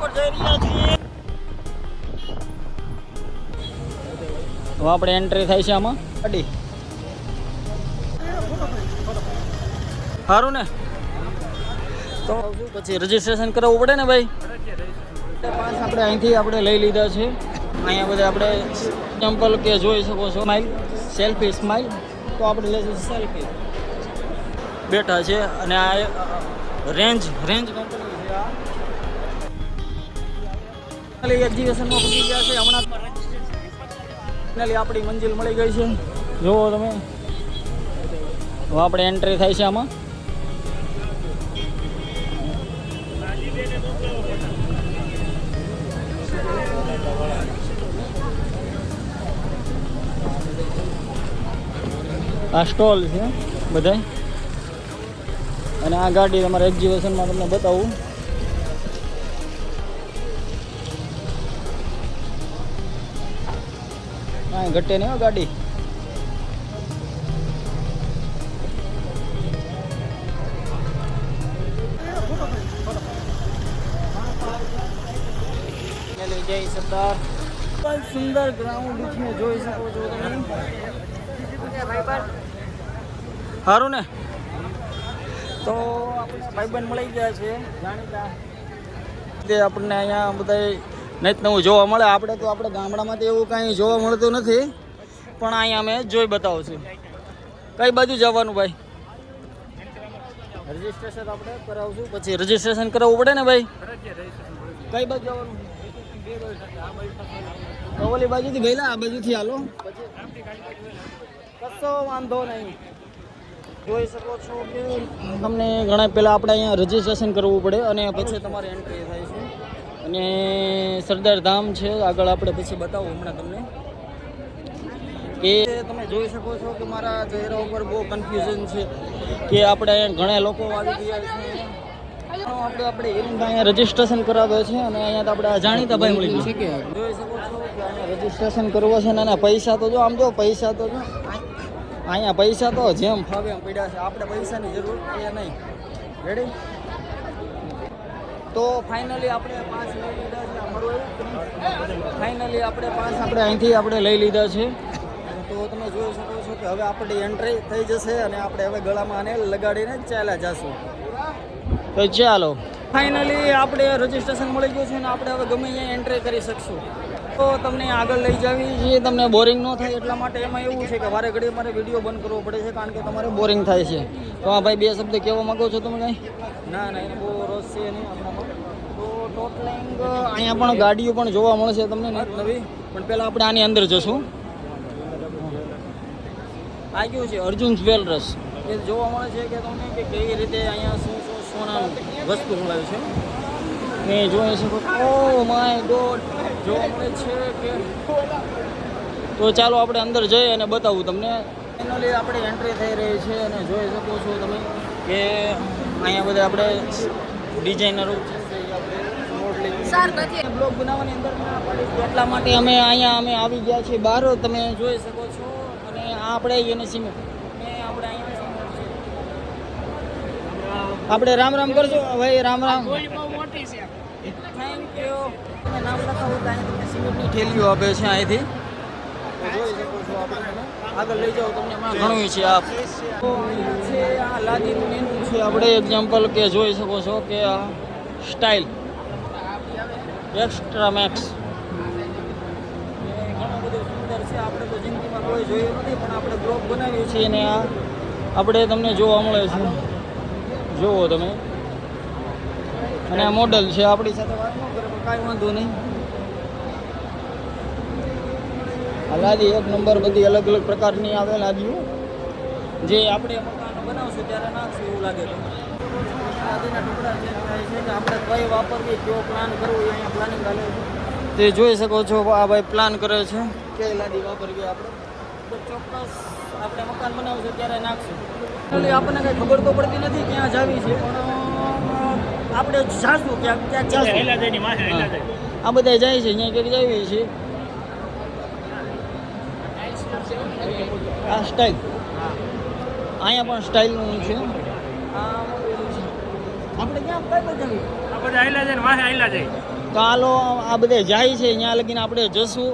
ઉપર જઈ રહ્યા છીએ. તો આપણે એન્ટ્રી થાય છે આમાં ગાડી. સારું ને? તો પછી રજીસ્ટ્રેશન કરાવવું પડે ને ભાઈ. પાસ આપણે અહીંથી આપણે લઈ લીધા છે. અહીંયા બધા આપણે એક્ઝામ્પલ કે જોઈ શકો છો સ્માઈલ, સેલ્ફી સ્માઈલ. તો આપણે લઈશું સેલ્ફી. બેઠા છે અને આ રેન્જ કંપની છે. આ એક્ઝિબિશનમાં પૂછી ગયા છે હમણાં. ફાઇનલી આપણી મંજિલ મળી ગઈ છે. જુઓ તમે. હવે આપણે એન્ટ્રી થાય છે આમાં. આ સ્ટોલ છે બધા. અને આ ગાડી તમારા એક્ઝિબિશનમાં તમને બતાવું. હા, ઘટે નહીં હો ગાડી. જય સરદાર. સુંદર ગ્રાઉન્ડ છે, જોઈ શકો છો તમે. સારું ને? તો આપણે ભાઈબંધ મળી ગયા છે જાણીતા. તે આપણને અહીંયા બધા નહીં નવું જોવા મળે. આપણે તો આપણે ગામડામાં તો એવું કાંઈ જોવા મળતું નથી, પણ અહીંયા અમે જોઈ બતાવું છું. કઈ બાજુ જવાનું ભાઈ? રજીસ્ટ્રેશન આપણે કરાવશું. પછી રજીસ્ટ્રેશન કરાવવું પડે ને ભાઈ. કઈ બાજુ જવાનું? ઓલી બાજુથી ગયેલા, આ બાજુથી હાલો. કશો વાંધો નહીં. જોઈ શકો છો કે તમને ઘણા પહેલાં આપણે અહીંયા રજીસ્ટ્રેશન કરવું પડે અને પછી તમારે એન્ટ્રી થાય છે. અને સરદાર ધામ છે આગળ, આપણે પછી બતાવું હમણાં તમને. એ તમે જોઈ શકો છો કે મારા ચહેરા ઉપર બહુ કન્ફ્યુઝન છે કે આપણે અહીંયા ઘણા લોકો આવી ગયા છે. આપણે અહીંયા રજીસ્ટ્રેશન કરાવે છે અને અહીંયા તો આપણે જાણીતા ભાઈ મળી ગયું છે. જોઈ શકો છો કે અહીંયા રજીસ્ટ્રેશન કરવું છે ને પૈસા તો જો આમ જો પૈસા તો જો અહીંયા પૈસા તો જેમ ફાવે એમ પડ્યા છે. આપણે પૈસાની જરૂર એ નહીં. રેડી? તો ફાઇનલી આપણે પાસ લઈ લીધા છે. અમારું ફાઇનલી આપણે પાસ આપણે અહીંથી આપણે લઈ લીધા છે. તો તમે જોઈ શકો છો કે હવે આપણી એન્ટ્રી થઈ જશે અને આપણે હવે ગળામાં આને લગાડીને ચાલ્યા જશું. તો ચાલો, ફાઇનલી આપણે રજીસ્ટ્રેશન મળી ગયું છે અને આપણે હવે ગમે અહીંયા એન્ટ્રી કરી શકશું. તો તમને આગળ લઈ જવી છે, તમને બોરિંગ ન થાય એટલા માટે. એમાં એવું છે કે વારે ઘડી મારે વિડીયો બંધ કરવો પડે છે કારણ કે તમારે બોરિંગ થાય છે. તો હા ભાઈ, બે શબ્દ કહેવા માંગો છો તમે કાંઈ? ના એને બહુ રસ છે નહીં આપણામાં. તો ટોટલિંગ અહીંયા પણ ગાડીઓ પણ જોવા મળશે તમને નવી. પણ પહેલાં આપણે આની અંદર જશું. આ કેવું છે? અર્જુન જ્વેલર્સ. એ જોવા મળે છે કે તમને કે કઈ રીતે અહીંયા શું સોનાનું વસ્તુ મળે છે. ને જોઈ શકો. ઓ માય ગોડ, જોવા મળે છે કે. તો ચાલો આપણે અંદર જઈએ અને બતાવું તમને. ફાઇનલી આપણે એન્ટ્રી થઈ રહી છે અને જોઈ શકો છો તમે કે અહીંયા બધા આપણે ડિઝાઇનરો છે. બ્લોગ બનાવવાની અંદર એટલા માટે અમે અહીંયા આવી ગયા છીએ બહાર. તમે જોઈ શકો છો. અને આ આપણે એને સિમેન્ટ આપણે અહીંયા આપણે રામ રામ કરજો ભાઈ. રામ રામ. Thank you. તમે નામ લખાવું તો અહીંયા તમને સિમેન્ટની થેલીઓ આપે છે અહીંથી. જોઈ શકો છો. આપણે આગળ લઈ જાઓ તમને ઘણું છે. આ છે આ લાદીનું એનું છે. આપણે એક્ઝામ્પલ કે જોઈ શકો છો કે આ સ્ટાઇલ એક્સ્ટ્રા મેક્સ ઘણું બધું સુંદર છે. આપણે તો જિંદગીમાં કોઈ જોયું નથી પણ આપણે બ્લોગ બનાવ્યું છે અને આ આપણે તમને જોવા મળે છે. જુઓ તમે. અને આ મોડલ છે. આપણી સાથે વાત ન કરે પણ કાંઈ વાંધો નહીં. આ લાદી એક નંબર. બધી અલગ અલગ પ્રકારની આવે લાદીઓ જે આપણે મકાનો બનાવશું ત્યારે નાખશું એવું લાગે તો. લાદીના ટુકડા ચેન્જ થાય છે કે આપણે કઈ વાપરવી, કયો પ્લાન કરવો એ અહીંયા પ્લાનિંગ ચાલે છે. તે જોઈ શકો છો. આ ભાઈ પ્લાન કરે છે કે લાદી વાપરવી આપણે. તો ચોક્કસ આપણે મકાન બનાવશું ત્યારે નાખશું. એટલે આપણને કંઈ ખબર તો પડતી નથી ક્યાં જાવી છે પણ આપણે જાશું ક્યાંક જાશું. આ બધા જાય છે અહીંયા ક્યાંક જાવી છે. આ સ્ટાઇલ અહીંયા પણ સ્ટાઇલનું છે. આપણે ક્યાં કઈ બાજુ જવી? બધા આયલા જાય ને વાહે આયલા જાય. તો હાલો આ બધે જાય છે ત્યાં લગીને આપણે જશું.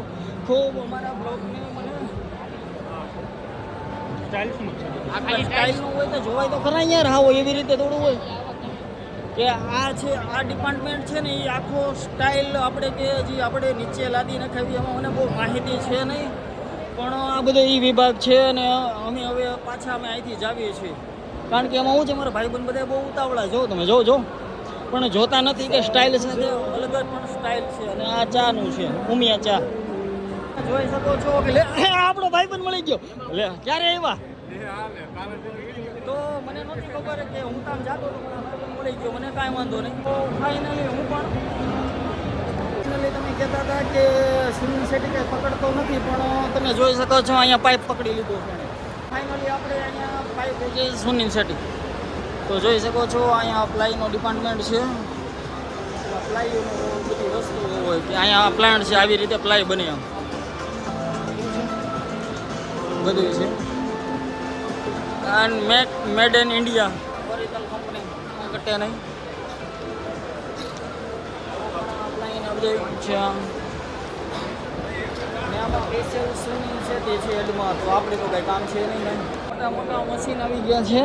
ખૂબ અમારા બ્લોગને મને સ્ટાઇલ શું છે? આખા સ્ટાઇલનું હોય તો જોવાય તો ખરા યાર. હાવ એવી રીતે થોડું હોય કે આ છે આ ડિપાર્ટમેન્ટ છે ને એ આખો સ્ટાઇલ આપણે કે હજી આપણે નીચે લાદી નખાવી એમાં મને બહુ માહિતી છે નહીં, પણ આ બધો એ વિભાગ છે અને અમે હવે પાછા અમે અહીંથી જ આવીએ છીએ. કારણ કે એમાં શું છે મારા ભાઈબંધ બધા બહુ ઉતાવળા જો તમે જો પણ જોતા નથી કે સ્ટાઇલ સાથે અલગ જ પણ સ્ટાઇલ છે. અને આ ચાનું છે ઉમિયા ચા જોઈ શકો છો કે લે આપણો ભાઈબંધ મળી ગયો. લે ક્યારે આવ્યા? તો મને નહોતી ખબર કે હું કામ જાતો તો મારા ભાઈબંધ મળી ગયો, મને કાંઈ વાંધો નહીં. તો ફાઇનલી હું પણ તમે કહેતા હતા કે સ્વિમિંગ સેટી કંઈ પકડતો નથી, પણ તમે જોઈ શકો છો અહીંયા પાઇપ પકડી લીધો છે. ફાઇનલી આપણે અહીંયા પાઇપ છે સ્વિમિંગ સેટી. તો જોઈ શકો છો અહીંયા પ્લાયનો ડિપાર્ટમેન્ટ છે. પ્લાયનો બધી વસ્તુ હોય કે અહીંયા પ્લાન્ટ છે, આવી રીતે પ્લાય બને એમ બધું છે. And made in India original company ઘટે નહીં. પ્લાયના બધું છે આમાં સ્પેશિયલ સ્વિમિંગ છે તે છે એડમાં. તો આપણે તો કંઈ કામ છે નહીં. મોટા મોટા મશીન આવી ગયા છે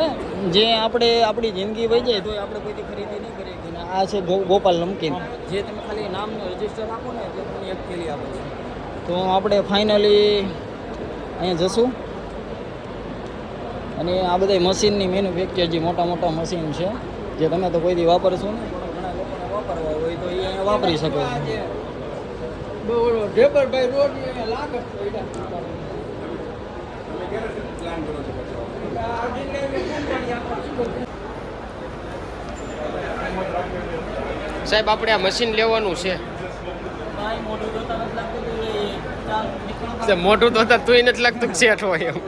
જે આપણે આપણી જિંદગી વહી જાય તો આપણે કોઈથી ખરીદી નહીં કરીએ. આ છે ગોપાલ નમકીન, જે તમે ખાલી નામનું રજીસ્ટર આપો ને એટલે તમને એક થેલી આપે છે. તો આપણે ફાઇનલી અહીંયા જશું અને આ બધા મશીનની મેન્યુફેક્ચર જે મોટા મોટા મશીન છે જે તમે તો કોઈથી વાપરશો ને, પણ ઘણા લોકોને વાપરવા હોય તો એ અહીંયા વાપરી શકો છો. ઢેબરભાઈ રોડ લાગે સાહેબ આપણે આ મશીન લેવાનું છે. મોટું તો તું નથી લાગતું સેટ હોય એમ.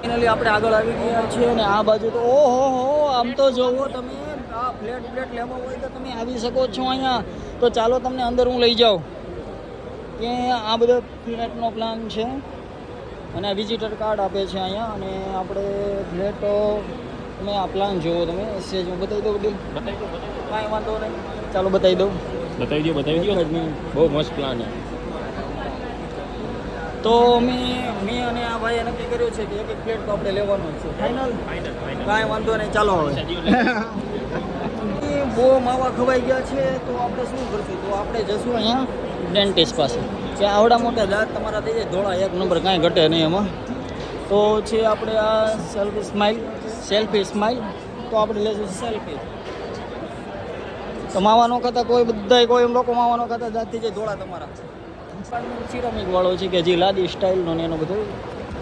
ફાઇનલી આપણે આગળ આવી ગયા છીએ અને આ બાજુ તો ઓહો હો આમ તો જોવો તમે આ ફ્લેટ લેવો હોય તો તમે આવી શકો છો અહીંયા. તો ચાલો તમને અંદર હું લઈ જાઉં કે આ બધો ફ્લેટનો પ્લાન છે અને આ વિઝિટર કાર્ડ આપે છે અહીંયા. અને આપણે ફ્લેટ તમે આ પ્લાન જુઓ તમે સેજ હું બતાવી દઉં બધું. કાંઈ વાંધો નહીં, ચાલો બતાવી દઉં. બતાવી દો બહુ મસ્ત પ્લાન છે. તો મેં અને આ ભાઈએ નક્કી કર્યું છે કે એક ફ્લેટ તો આપણે લેવાનો જ છે. ફાઇનલ કાંઈ વાંધો નહીં, ચાલો હવે. બહુ માવા ખવાઈ ગયા છે તો આપણે શું કરશું? તો આપણે જશું અહીંયા ડેન્ટિસ્ટ પાસે કે આવડા મોટા દાંત તમારા થઈ જાય ધોળા એક નંબર, કાંઈ ઘટે નહીં એમાં. તો છે આપણે આ સેલ્ફી સ્માઇલ તો આપણે લેશું સેલ્ફી. તો માવાનો ખાતા કોઈ એમ લોકો માવાનો ખાતા દાંત થઈ જાય ધોળા તમારા. સિરામિક વાળો છે કે જે લાદી સ્ટાઇલનો ને એનો બધું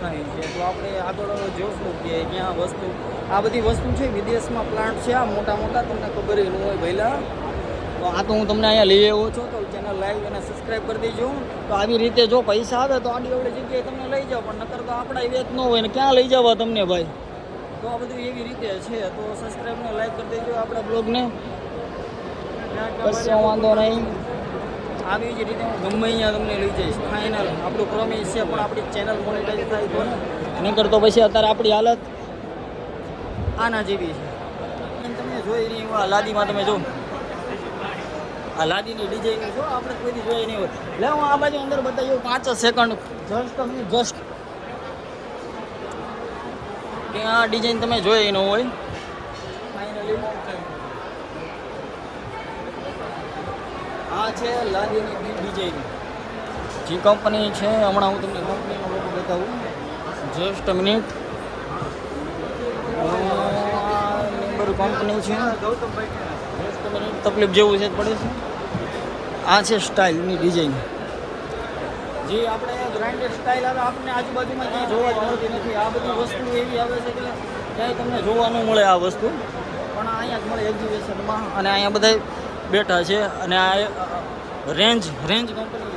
કાંઈ છે. તો આપણે આગળ જોશું કે ક્યાં વસ્તુ આ બધી વસ્તુ છે વિદેશમાં પ્લાન્ટ છે આ મોટા મોટા, તમને ખબર ન હોય પહેલાં. તો આ તો હું તમને અહીંયા લઈ આવ્યો છું. તો ચેનલ લાઈક અને સબસ્ક્રાઈબ કરી દેજો. તો આવી રીતે જો પૈસા આવે તો આડી અવળી જગ્યાએ તમને લઈ જાઓ, પણ નકર તો આપણા વેચ ન હોય ને ક્યાં લઈ જવા તમને ભાઈ. તો આ બધું એવી રીતે છે. તો સબસ્ક્રાઈબ ને લાઈક કરી દેજો આપણા બ્લોગને. કશો વાંધો નહીં, આવી જ રીતે હું ગમે અહીંયા તમને લઈ જઈશ. ફાઇનલ આપણું પ્રોમિસ છે. પણ આપણી ચેનલ મોનેટાઈઝ થાય તો ને, નકર તો પછી અત્યારે આપણી હાલત આના જેવી છે. તમે જોઈ નહીં આ લાદીમાં તમે જો આ લાદીની ડિઝાઇન જો આપણે કોઈથી જોઈ નહીં હોય. લે હું આ બાજુ અંદર બતાવ્યું 5 સેકન્ડ જસ્ટ કે આ ડિઝાઇન તમે જોઈ ન હોય. ફાઇનલી આ છે લાદીની ડિઝાઇન જે કંપની છે. હમણાં હું તમને કંપનીનો લોગો બતાવું. Just minute. નંબર કંપની છે. જસ્ટ મિનિટ, તકલીફ જેવું છે પડે છે. આ છે સ્ટાઇલની ડિઝાઇન જે આપણે બ્રાન્ડેડ સ્ટાઇલ આવે આપણને આજુબાજુમાં ક્યાંય જોવા જ મળતી નથી. આ બધી વસ્તુ એવી આવે છે કે ક્યાંય તમને જોવા ન મળે આ વસ્તુ, પણ અહીંયા જ મળે એક્ઝિબિશનમાં. અને અહીંયા બધા બેઠા છે અને આ રેન્જ કંપની